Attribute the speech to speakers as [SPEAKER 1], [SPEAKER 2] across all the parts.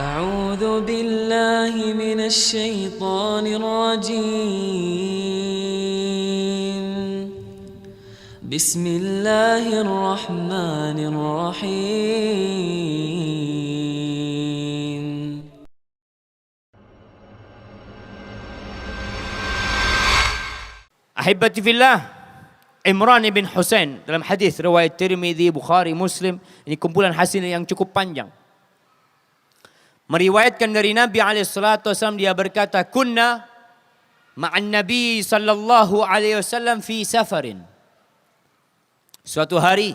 [SPEAKER 1] أعوذ بالله من الشيطان الرجيم بسم الله الرحمن الرحيم
[SPEAKER 2] Ahibati fillah, Imran bin Husain dalam hadis riwayat Tirmidzi, Bukhari, Muslim, ini kumpulan hadis yang cukup panjang. Meriwayatkan dari Nabi SAW, dia berkata, kunna ma'an Nabi sallallahu alaihi wasallam fi safarin. Suatu hari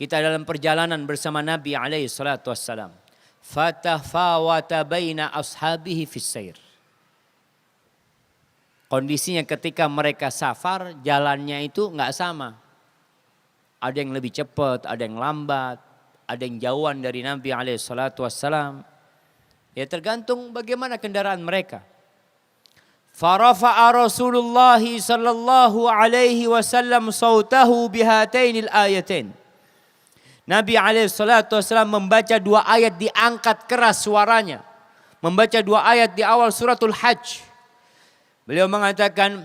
[SPEAKER 2] kita dalam perjalanan bersama Nabi SAW. Fatafawata baina ashabihi fis sair. Kondisinya ketika mereka safar, jalannya itu nggak sama. Ada yang lebih cepat, ada yang lambat, ada yang jauhan dari Nabi SAW. Ya tergantung bagaimana kendaraan mereka. Farafa'a Rasulullah sallallahu alaihi wasallam sautahu bihatainil ayatain. Nabi SAW membaca dua ayat, diangkat keras suaranya. Membaca dua ayat di awal suratul Hajj. Beliau mengatakan,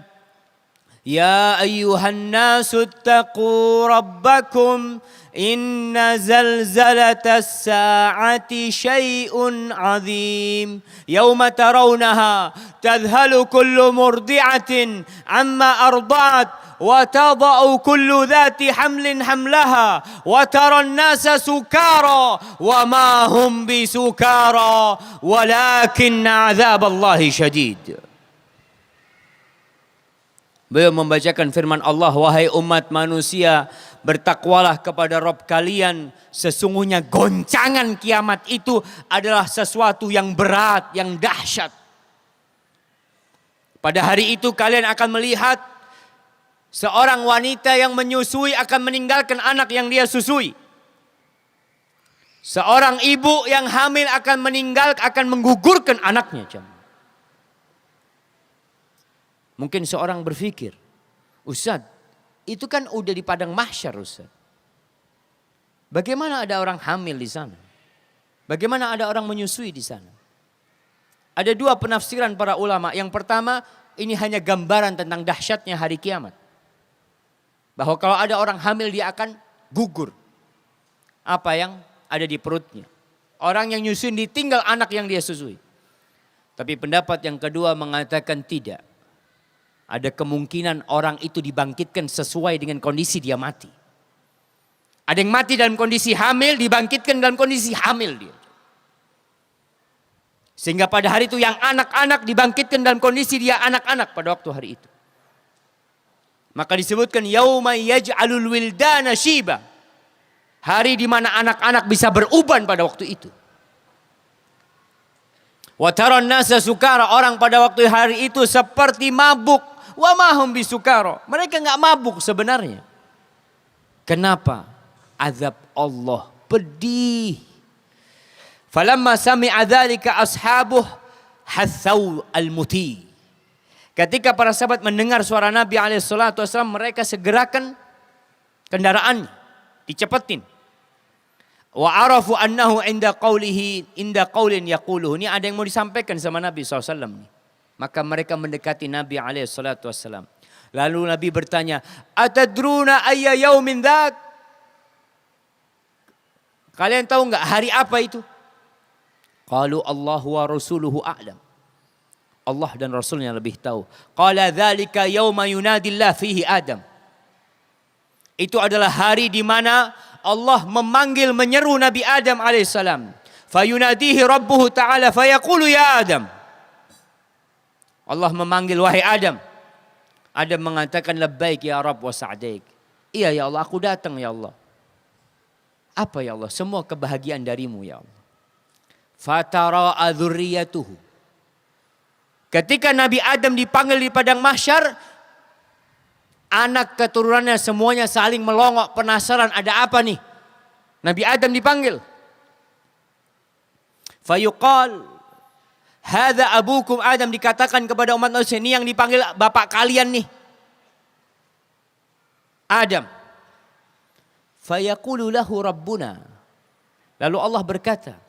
[SPEAKER 2] ya ayyuhan nasu taqu rabbakum inna zalzalatas sa'ati syai'un azim yawma tarawnaha tadhalu kullu murdi'atin amma arda'at wa tada'u kullu dhati hamlin hamlaha wa taran nasa sukara wa ma hum bisukara walakin 'adzaballahi syadid. Beliau membacakan firman Allah, wahai umat manusia, bertakwalah kepada Rabb kalian. Sesungguhnya goncangan kiamat itu adalah sesuatu yang berat, yang dahsyat. Pada hari itu kalian akan melihat seorang wanita yang menyusui akan meninggalkan anak yang dia susui. Seorang ibu yang hamil akan menggugurkan anaknya. Mungkin seorang berpikir, Ustaz, itu kan udah di padang mahsyar Ustaz. Bagaimana ada orang hamil di sana? Bagaimana ada orang menyusui di sana? Ada dua penafsiran para ulama. Yang pertama, ini hanya gambaran tentang dahsyatnya hari kiamat. Bahwa kalau ada orang hamil dia akan gugur apa yang ada di perutnya. Orang yang nyusui ditinggal anak yang dia susui. Tapi pendapat yang kedua mengatakan tidak. Ada kemungkinan orang itu dibangkitkan sesuai dengan kondisi dia mati. Ada yang mati dalam kondisi hamil, dibangkitkan dalam kondisi hamil dia. Sehingga pada hari itu yang anak-anak dibangkitkan dalam kondisi dia anak-anak pada waktu hari itu. Maka disebutkan yauma yaj'alul wildana syiba. Hari di mana anak-anak bisa beruban pada waktu itu. Wa taran nasa sukara, orang pada waktu hari itu seperti mabuk. Wa mahum bisukara, mereka enggak mabuk sebenarnya. Kenapa? Azab Allah pedih. Falamma sami'a dzalika ashabuh hatsau al-muti. Ketika para sahabat mendengar suara Nabi SAW, mereka segerakan kendaraan, dicepetin. Wa arafu annahu inda qaulin yaquluhu. Ini ada yang mau disampaikan sama Nabi SAW. Maka mereka mendekati Nabi SAW. Lalu Nabi bertanya, atadruna ayya yaumin dzak? Kalian tahu enggak hari apa itu? Qalu Allahu wa rasuluhu a'lam. Allah dan Rasulnya lebih tahu. Qala dzalika yauma yunadillah fihi Adam. Itu adalah hari di mana Allah memanggil, menyeru Nabi Adam alaihissalam. Fayunadihi rabbuhu ta'ala fayaqulu ya Adam. Allah memanggil, wahai Adam. Adam mengatakan labbaik ya Rabb wa sa'daik. Iya ya Allah, aku datang ya Allah. Apa ya Allah? Semua kebahagiaan darimu ya Allah. Fatara'a dzurriyyatuhu. Ketika Nabi Adam dipanggil di padang mahsyar, anak keturunannya semuanya saling melongok penasaran, ada apa nih? Nabi Adam dipanggil. Fayuqal hadza abukum Adam, dikatakan kepada umat manusia, ini yang dipanggil bapak kalian nih, Adam. Fayaqulu lahu rabbuna. Lalu Allah berkata,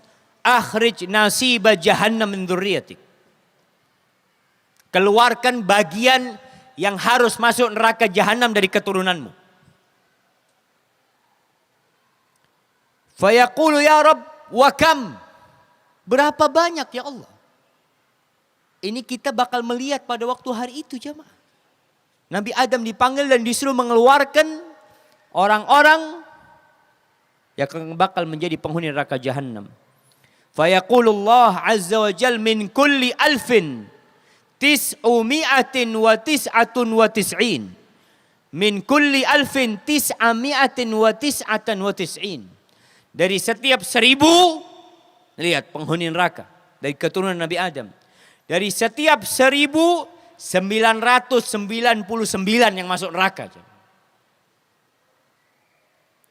[SPEAKER 2] akhrij nasiba jahannam min dzurriyyatik. Keluarkan bagian yang harus masuk neraka jahanam dari keturunanmu. Fayaqulu ya Rabb wa kam? Berapa banyak ya Allah? Ini kita bakal melihat pada waktu hari itu jamaah. Nabi Adam dipanggil dan disuruh mengeluarkan orang-orang yang bakal menjadi penghuni neraka jahanam. Fayaqulullah azza wa jal min kulli alfin tis'umi'atin wa tis'atun wa tis'in. Min kulli alfin tis'ami'atin wa tis'atan wa tis'in. Dari setiap 1000, lihat penghuni neraka dari keturunan Nabi Adam. Dari setiap 1999 yang masuk neraka.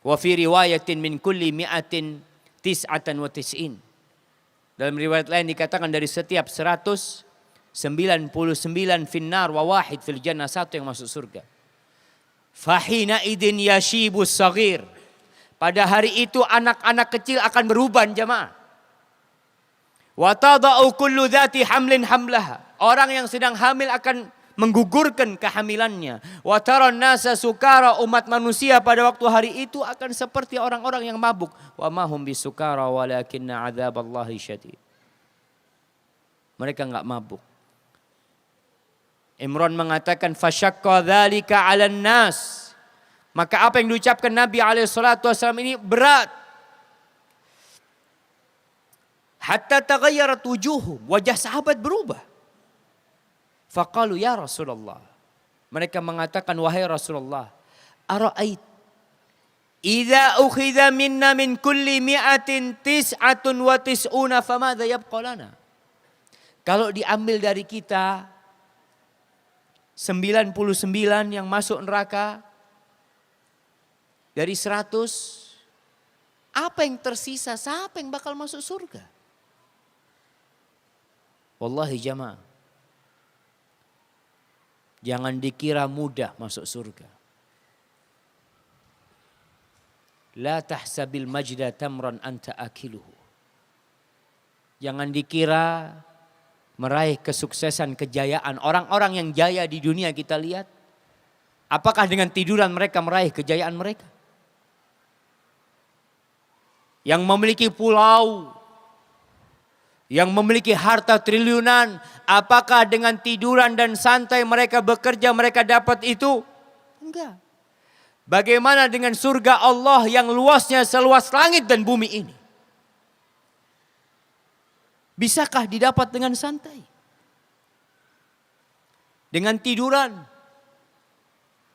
[SPEAKER 2] Wa fi riwayatin min kulli mi'atin tis'atan wa tis'in. Dalam riwayat lain dikatakan dari setiap 199 finnar wa wahid fil jannah, satu yang masuk surga. Fahina idin yashibus saghir. Pada hari itu anak-anak kecil akan beruban jamaah. Wa tada'u kullu dhati hamlin hamlaha. Orang yang sedang hamil akan menggugurkan kehamilannya. Wa taran nasa sukara, umat manusia pada waktu hari itu akan seperti orang-orang yang mabuk. Wa ma hum bisukara walakinna adzaballahi syadid. Mereka enggak mabuk. Imran mengatakan fasyaqqa dzalika 'alan nas. Maka apa yang diucapkan Nabi SAW ini berat. Hatta taghayyarat wujuhum, wajah sahabat berubah. Faqalu ya Rasulullah. Mereka mengatakan wahai Rasulullah, ara'ait idza ukhidha minna min kulli mi'atin tis'atun wa tis'una famadza yabqa lana? Kalau diambil dari kita 99 yang masuk neraka dari 100, apa yang tersisa? Siapa yang bakal masuk surga? Wallahi jamaah, jangan dikira mudah masuk surga. La tahsabil majda tamran anta akiluhu. Jangan dikira meraih kesuksesan, kejayaan. Orang-orang yang jaya di dunia kita lihat, apakah dengan tiduran mereka meraih kejayaan mereka? Yang memiliki pulau, yang memiliki harta triliunan, apakah dengan tiduran dan santai mereka bekerja mereka dapat itu? Enggak. Bagaimana dengan surga Allah yang luasnya seluas langit dan bumi ini? Bisakah didapat dengan santai? Dengan tiduran?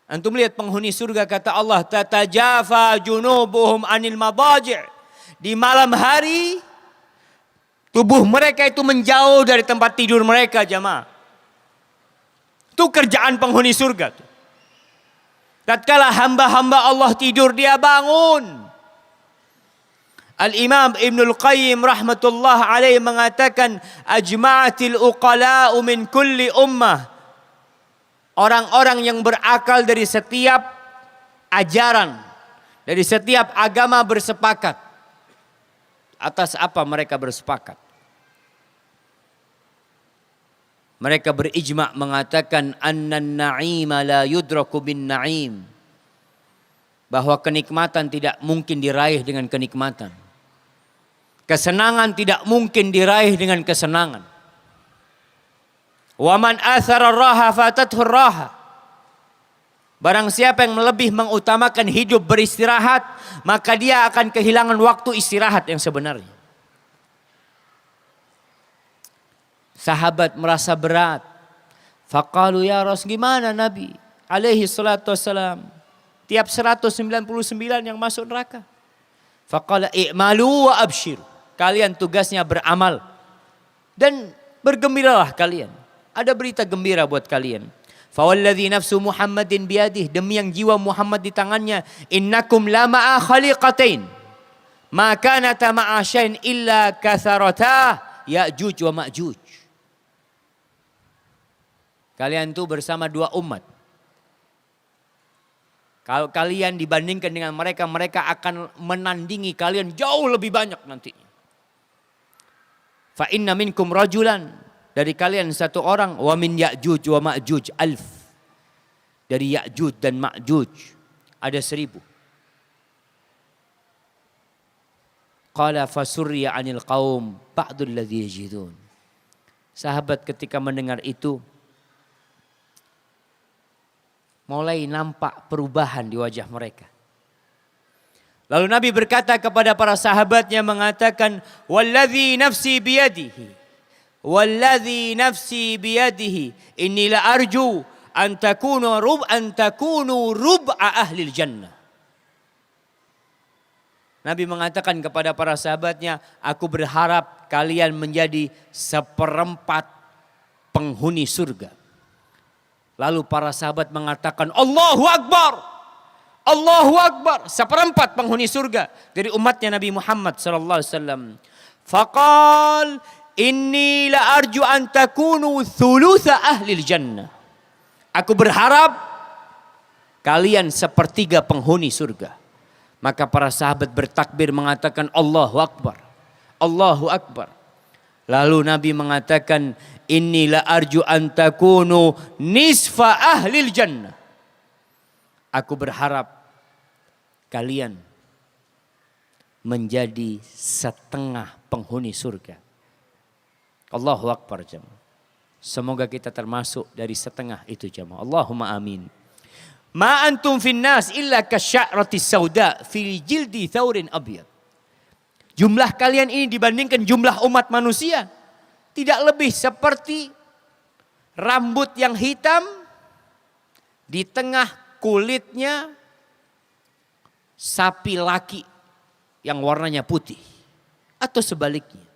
[SPEAKER 2] Antum lihat penghuni surga, kata Allah, tatajafa junubuhum anil madaji'. Di malam hari tubuh mereka itu menjauh dari tempat tidur mereka jamaah. Itu kerjaan penghuni surga tuh. Tatkala hamba-hamba Allah tidur, dia bangun. Al-Imam Ibnul Qayyim rahmatullah alaih mengatakan, ajma'atil uqala'u min kulli ummah. Orang-orang yang berakal dari setiap ajaran, dari setiap agama bersepakat. Atas apa mereka bersepakat? Mereka berijma' mengatakan annan na'ima la yudraku bin na'im. Bahwa kenikmatan tidak mungkin diraih dengan kenikmatan. Kesenangan tidak mungkin diraih dengan kesenangan. Wa man athara raha fatathu raha. Barang siapa yang lebih mengutamakan hidup beristirahat, maka dia akan kehilangan waktu istirahat yang sebenarnya. Sahabat merasa berat. Faqalu ya Rasul, gimana Nabi alaihi salatu wassalam? Tiap 199 yang masuk neraka. Faqala i'malu wa abshiru. Kalian tugasnya beramal. Dan bergembiralah kalian. Ada berita gembira buat kalian. Fawalladzi nafsu Muhammadin biyadih, demi yang jiwa Muhammad di tangannya, innakum lama'a khaliqatain ma kanata ma'a syai'in illa katharata Ya'juj wa Ma'juj. Kalian tuh bersama dua umat. Kalau kalian dibandingkan dengan mereka, mereka akan menandingi kalian jauh lebih banyak nantinya. Fa inna minkum rajulan, dari kalian satu orang, wa min Ya'juj wa Ma'juj alf, dari Ya'juj dan Ma'juj ada 1000. Qala fasurriya 'anil qaum ba'dul ladzi yajidun. Sahabat ketika mendengar itu mulai nampak perubahan di wajah mereka. Lalu Nabi berkata kepada para sahabatnya mengatakan, "Walladzi nafsi biyadihi, walladzi nafsi biyadihi, inni la arju an takunu rub'a ahli jannah." Nabi mengatakan kepada para sahabatnya, aku berharap kalian menjadi 1/4 penghuni surga. Lalu para sahabat mengatakan, Allahu Akbar. Allahu Akbar, 1/4 penghuni surga dari umatnya Nabi Muhammad sallallahu alaihi wasallam. Faqal inni la arju an takunu thulutha ahli jannah. Aku berharap kalian 1/3 penghuni surga. Maka para sahabat bertakbir mengatakan Allahu Akbar. Allahu Akbar. Lalu Nabi mengatakan inni la arju an takunu nisfa ahli jannah. Aku berharap kalian menjadi 1/2 penghuni surga. Allahu Akbar jemaah. Semoga kita termasuk dari 1/2 itu jemaah. Allahumma amin. Ma antum fin nas illa kasya'rati sauda fil jildi thawrin abyad. Jumlah kalian ini dibandingkan jumlah umat manusia tidak lebih seperti rambut yang hitam di tengah kulitnya sapi laki yang warnanya putih, atau sebaliknya.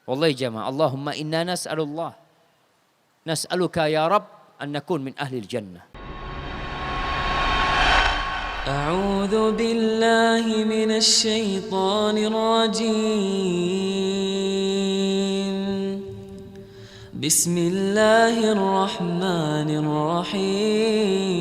[SPEAKER 2] Wallahi jamaah, Allahumma inna nas'aluka ya Rabb an nakun min ahli jannah.
[SPEAKER 1] أعوذ بالله من الشيطان الرجيم بسم الله الرحمن الرحيم